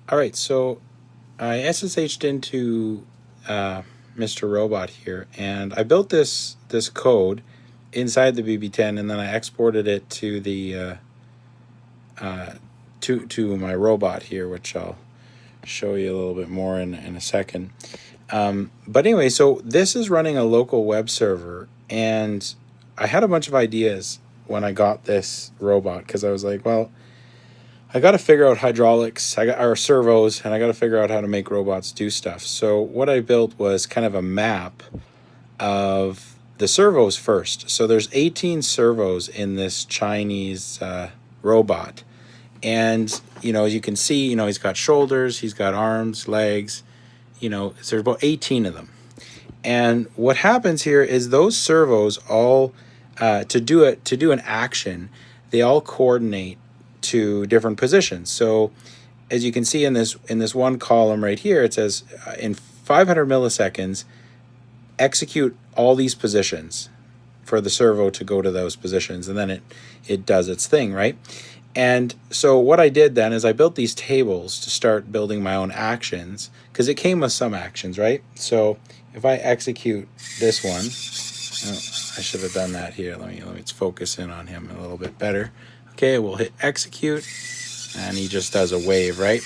All right, so I SSH'd into Mr. Robot here, and I built this code inside the BB10, and then I exported it to the to my robot here, which I'll show you a little bit more in a second. But anyway, so this is running a local web server, and I had a bunch of ideas when I got this robot because I was like, well, I got to figure out hydraulics, or servos, and I got to figure out how to make robots do stuff. So what I built was kind of a map of the servos first. So there's 18 servos in this Chinese robot. And, as you can see, he's got shoulders, he's got arms, legs, so there's about 18 of them. And what happens here is those servos all, to do an action, they all coordinate to different positions. So as you can see in this one column right here, it says in 500 milliseconds, execute all these positions for the servo to go to those positions, and then it does its thing, right? And so what I did then is I built these tables to start building my own actions, because it came with some actions, right? So if I execute this one, I should have done that here. Let me focus in on him a little bit better. Okay, we'll hit execute, and he just does a wave, right?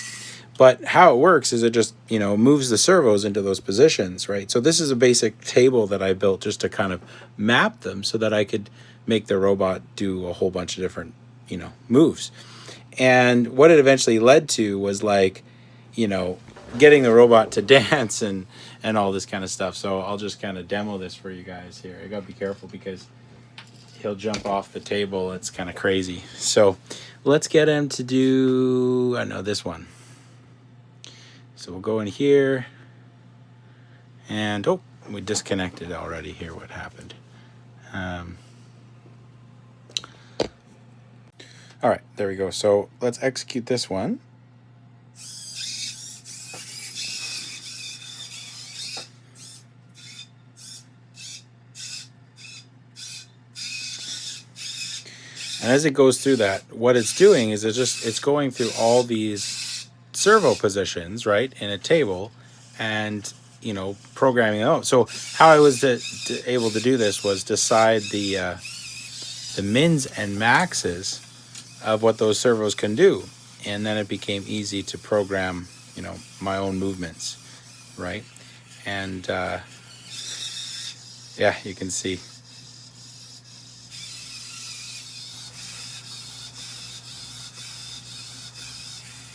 But how it works is it just, moves the servos into those positions, right? So this is a basic table that I built just to kind of map them so that I could make the robot do a whole bunch of different, moves. And what it eventually led to was getting the robot to dance and all this kind of stuff. So I'll just kind of demo this for you guys here. I gotta be careful because he'll jump off the table. It's kind of crazy. So let's get him to do, this one. So we'll go in here, and we disconnected already here. What happened? All right, there we go. So let's execute this one. And as it goes through that, what it's doing is it's going through all these servo positions, right, in a table, and programming them out. So how I was able to do this was decide the mins and maxes of what those servos can do, and then it became easy to program my own movements, right? And yeah, you can see